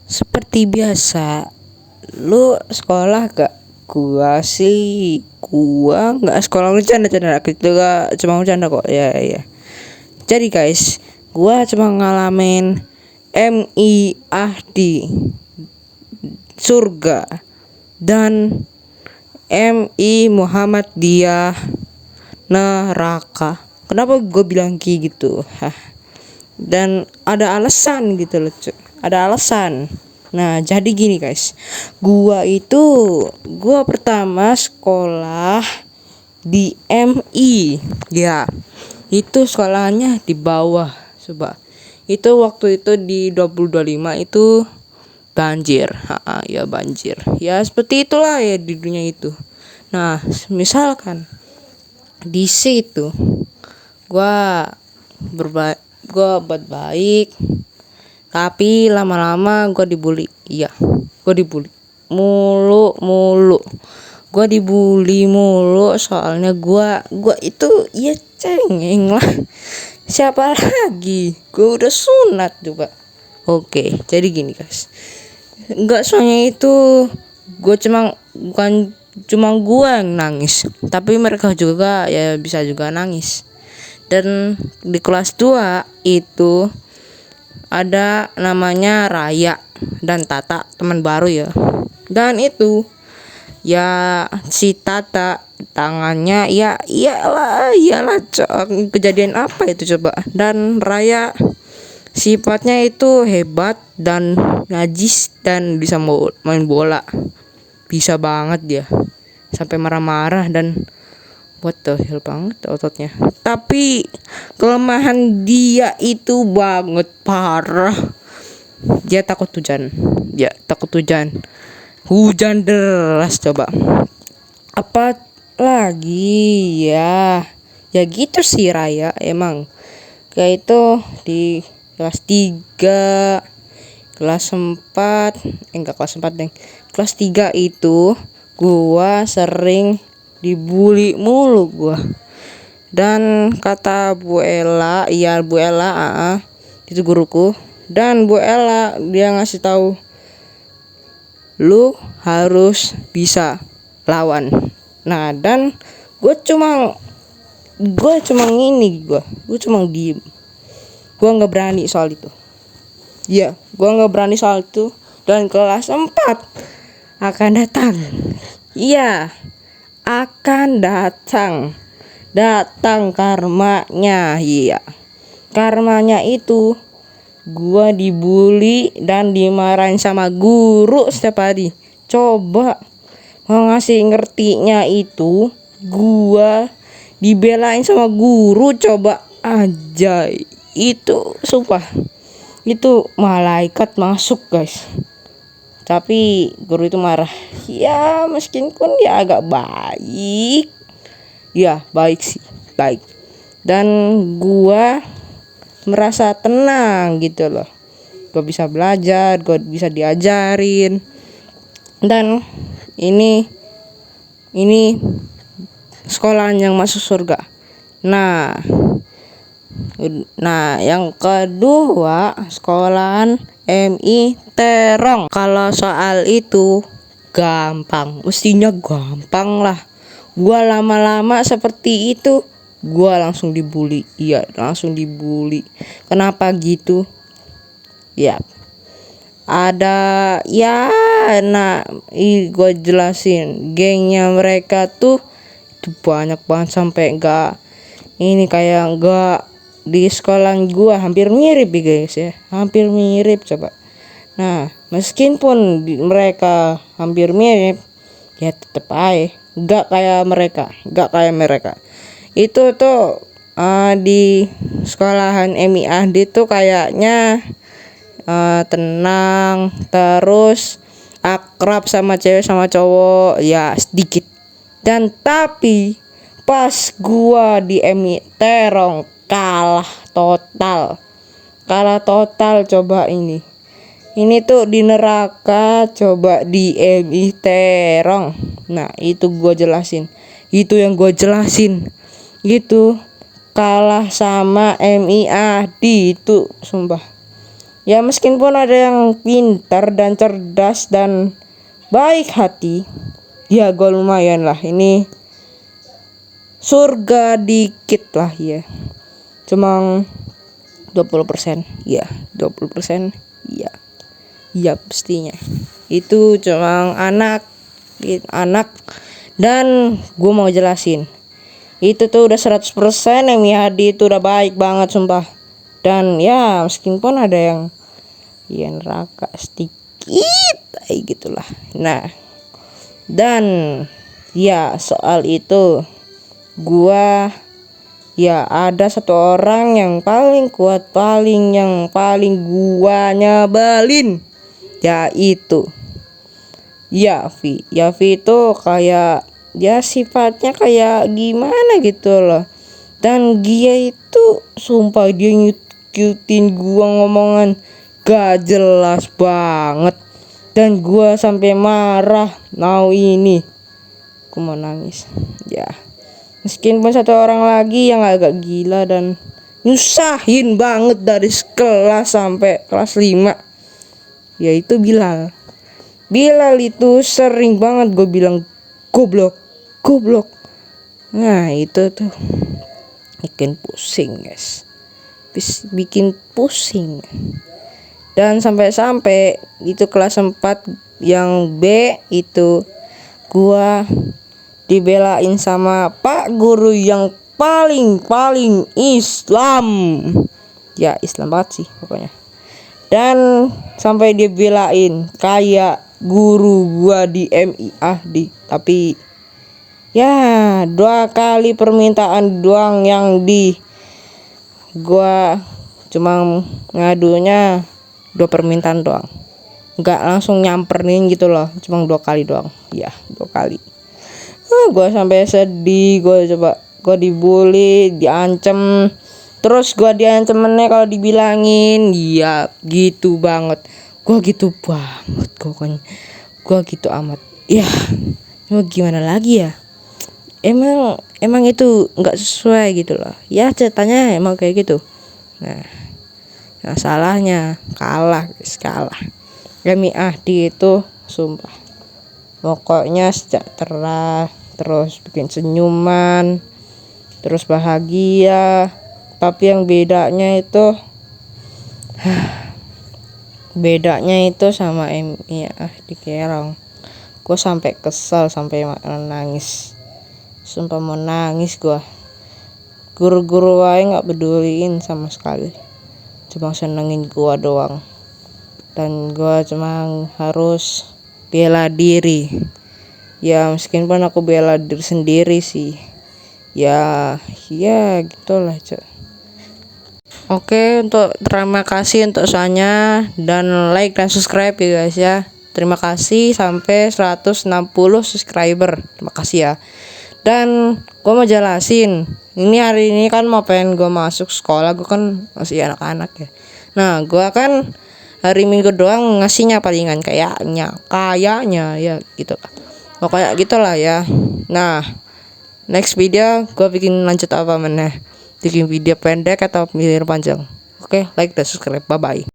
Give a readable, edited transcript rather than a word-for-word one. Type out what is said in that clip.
Seperti biasa, lu sekolah gak? Gua nggak sekolah, bercanda gitu, gak cuma bercanda kok. Ya. Jadi guys, gua cuma ngalamin MIAD surga dan MI Muhammadiyah neraka. Kenapa gue bilang kayak gitu? Dan ada alasan gitu loh, ada alasan. Nah, jadi gini guys, gua pertama sekolah di MI. Ya, itu sekolahnya di bawah. Coba. Itu waktu itu di 2025 itu banjir. Ya banjir. Ya seperti itulah ya di dunia itu. Nah, misalkan di situ gua buat baik, tapi lama-lama gue dibully. Iya, gue dibully mulu. Gue dibully mulu soalnya gue itu ya cengeng lah. Siapa lagi? Gue udah sunat juga. Oke, jadi gini guys. Enggak, soalnya itu bukan cuma gue yang nangis, tapi mereka juga ya bisa juga nangis. Dan di kelas 2 itu ada namanya Raya dan Tata, teman baru ya. Dan itu ya si Tata tangannya iyalah kejadian apa itu coba. Dan Raya sifatnya itu hebat dan najis dan bisa main bola. Bisa banget dia. Sampai marah-marah dan what the hell banget ototnya. Tapi kelemahan dia itu banget parah. Dia takut hujan. Hujan deras coba. Apa lagi ya? Ya gitu sih Raya emang. Kayak itu di kelas 3, kelas 4, enggak kelas 4 deh. Kelas 3 itu gua sering dibully mulu gua. Dan kata Bu Ella, itu guruku. Dan Bu Ella dia ngasih tahu, lu harus bisa lawan. Nah, dan gue cuma diem. Gue nggak berani soal itu. Ya, gue nggak berani soal itu. Dan kelas 4 akan datang. Iya, akan datang karmanya. Iya, karmanya itu gua dibully dan dimarahin sama guru setiap hari. Coba mau ngasih ngertinya itu gua dibelain sama guru, coba aja. Itu sumpah, itu malaikat masuk guys. Tapi guru itu marah. Ya meskipun dia agak baik. Ya baik sih, baik. Dan gua merasa tenang gitu loh. Gue bisa belajar, gue bisa diajarin. Dan ini sekolahan yang masuk surga. Nah, yang kedua sekolahan MI Terong. Kalau soal itu gampang, mestinya gampang lah. Gua lama-lama seperti itu, gua langsung dibully. Iya, langsung dibully. Kenapa gitu? Ya, ada ya, gue jelasin. Gengnya mereka tuh itu banyak banget sampai enggak di sekolah gua hampir mirip ya guys ya. Hampir mirip coba. Nah, meskipun mereka hampir mirip, ya tetep aja enggak kayak mereka. Itu tuh di sekolahan MIAD tuh kayaknya tenang, terus akrab sama cewek sama cowok ya sedikit. Dan tapi pas gua di MI Terong kalah total coba. Ini tuh di neraka, coba di MI Terong. Nah, itu gua jelasin. Itu yang gua jelasin. Gitu kalah sama MIAD itu sumpah. Ya meskipun ada yang pintar dan cerdas dan baik hati, ya gue lumayan lah, ini surga dikit lah ya, cuma 20%, ya 20%, ya ya pastinya itu cuma anak. Dan gue mau jelasin, itu tuh udah 100% Hadi itu udah baik banget sumpah. Dan ya meskipun ada yang ya neraka sedikit kayak gitulah. Nah, dan ya soal itu gua ya ada satu orang yang paling kuat, yang paling gua nyebelin, yaitu Yavi itu kayak ya sifatnya kayak gimana gitu loh. Dan dia itu sumpah dia ngikutin gua ngomongan gak jelas banget. Dan gua sampai marah. Ini aku mau nangis. Ya. Meskipun satu orang lagi yang agak gila dan nyusahin banget dari kelas sampai kelas 5, yaitu Bilal. Bilal itu sering banget gue bilang goblok. Nah itu tuh bikin pusing guys, bikin pusing. Dan sampai itu kelas 4 yang B itu gua dibelain sama pak guru yang paling Islam, ya Islam banget sih pokoknya. Dan sampai dia belain kayak guru gua di MIAD, tapi ya 2 kali permintaan doang yang gua cuma ngadunya 2 permintaan doang, nggak langsung nyamperin gitu loh, cuma 2 kali doang, ya 2 kali. Gua sampai sedih, gua dibully, diancem, terus gua diancemennya kalau dibilangin ya gitu banget. Gua gitu amat ya. Mau gimana lagi ya, emang itu nggak sesuai gitu loh ya, ceritanya emang kayak gitu. Nah salahnya kalah Remi Ahdi itu sumpah pokoknya sejahtera, terus bikin senyuman, terus bahagia. Tapi yang bedanya itu sama Ahdi Kerong, gue sampai kesel, sampai nangis, sumpah mau nangis gue. Guru-guru wae nggak peduliin sama sekali, cuma senengin gue doang. Dan gue cuma harus bela diri. Ya meskipun aku bela diri sendiri sih, ya gitulah cok. Oke, terima kasih untuk soalnya, dan like dan subscribe ya guys ya. Terima kasih sampai 160 subscriber. Terima kasih ya. Dan gue mau jelasin, ini hari ini kan mau pengen gue masuk sekolah, gue kan masih anak-anak ya. Nah gue kan hari Minggu doang ngasihnya palingan kayaknya ya gitu lah, pokoknya gitulah ya. Nah next video gue bikin lanjut apa meneh, bikin video pendek atau video panjang. Oke, like dan subscribe, bye bye.